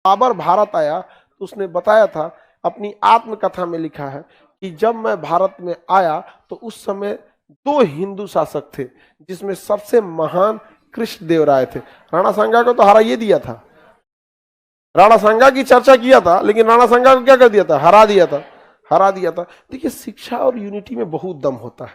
बाबर भारत आया तो उसने बताया था, अपनी आत्मकथा में लिखा है कि जब मैं भारत में आया तो उस समय दो हिंदू शासक थे, जिसमें सबसे महान कृष्णदेव राय थे। राणा सांगा को तो हराइए दिया था, राणा सांगा की चर्चा किया था, लेकिन राणा सांगा को क्या कर दिया था? हरा दिया था, हरा दिया था। देखिए, शिक्षा और यूनिटी में बहुत दम होता है,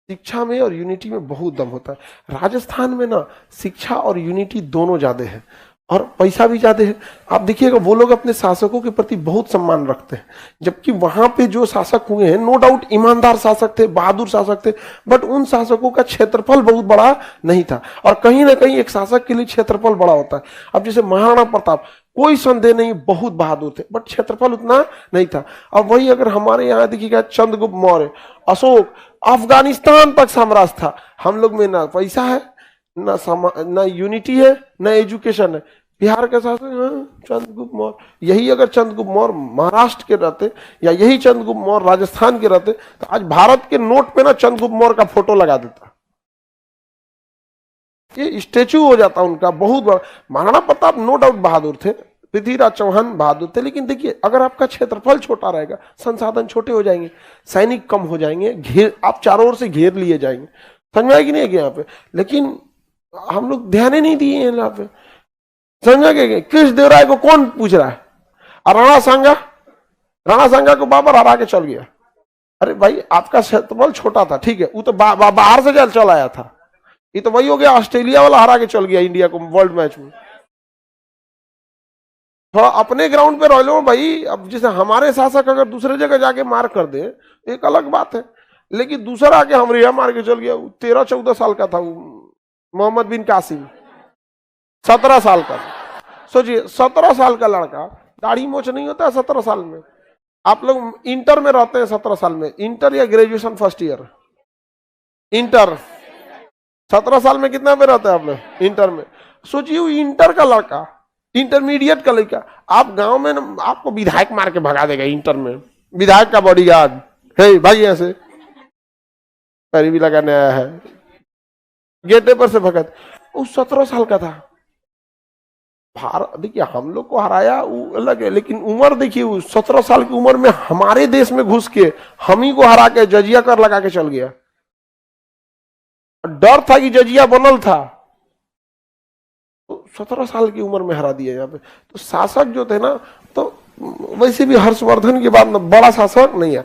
शिक्षा में और यूनिटी में बहुत दम होता है। राजस्थान में ना शिक्षा और यूनिटी दोनों ज्यादा है और पैसा भी ज्यादा है। आप देखिएगा, वो लोग अपने शासकों के प्रति बहुत सम्मान रखते हैं, जबकि वहां पे जो शासक हुए हैं, नो डाउट ईमानदार शासक थे, बहादुर शासक थे, बट उन शासकों का क्षेत्रफल बहुत बड़ा नहीं था। और कहीं ना कहीं एक शासक के लिए क्षेत्रफल बड़ा होता है। अब जैसे महाराणा प्रताप, कोई संदेह नहीं, बहुत बहादुर थे, बट क्षेत्रफल उतना नहीं था। अब वही अगर हमारे यहाँ देखिएगा, चंद्रगुप्त मौर्य, अशोक, अफगानिस्तान तक साम्राज्य था। हम लोग में ना पैसा है, ना यूनिटी है, ना एजुकेशन है। बिहार के साथ चंद्रगुप्त मौर्य, यही अगर चंद्रगुप्त मौर्य महाराष्ट्र के रहते, या यही चंद्रगुप्त मौर्य राजस्थान के रहते, तो आज भारत के नोट पे ना चंद्रगुप्त मौर्य का फोटो लगा देता, ये स्टेचू हो जाता उनका बहुत बड़ा। महाराणा प्रताप नो डाउट बहादुर थे, पृथ्वीराज चौहान बहादुर थे, लेकिन देखिए, अगर आपका क्षेत्रफल छोटा रहेगा, संसाधन छोटे हो जाएंगे, सैनिक कम हो जाएंगे, घेर, आप चारों ओर से घेर लिए जाएंगे। समझ आएगी नहीं है यहाँ पे? लेकिन हम लोग ध्यान ही नहीं दिए हैं यहाँ पे। समझा गए? कृष्णदेवराय को कौन पूछ रहा है? और राणा सांगा को बाबर हरा के चल गया। अरे भाई, आपका क्षेत्रफल छोटा था, ठीक है, वो तो बाहर से चल आया था। ये तो वही हो गया, ऑस्ट्रेलिया वाला हरा के चल गया इंडिया को वर्ल्ड मैच में। थोड़ा अपने ग्राउंड पे रह लो भाई। अब जैसे हमारे शासक अगर दूसरे जगह जाके मार कर दे, एक अलग बात है, लेकिन दूसरा आके हमरिया मार के चल गया। 13-14 साल का था वो, मोहम्मद बिन कासिम, 17 साल का। सोचिए, 17 साल का लड़का, दाढ़ी मोछ नहीं होता है 17 साल में। आप लोग इंटर में रहते हैं 17 साल में, इंटर या ग्रेजुएशन फर्स्ट ईयर, इंटर 17 साल में कितना पे रहते हैं आप लोग? इंटर में। सोचिए, इंटर का लड़का, इंटरमीडिएट का लड़का, आप गांव में आपको विधायक मार के भगा देगा इंटर में, विधायक का बॉडीगार्ड है भाई, ऐसे पैरी भी लगाने आया है, गेटे पर से भगत। वो 17 साल का था। भारत, देखिए, हम लोग को हराया वो अलग है, लेकिन उम्र देखिए, 17 साल की उम्र में हमारे देश में घुस के हम ही को हरा के जजिया कर लगा के चल गया। डर था कि जजिया बनल था, तो 17 साल की उम्र में हरा दिया यहाँ पे। तो शासक जो थे ना, तो वैसे भी हर्षवर्धन के बाद बड़ा शासक नहीं है।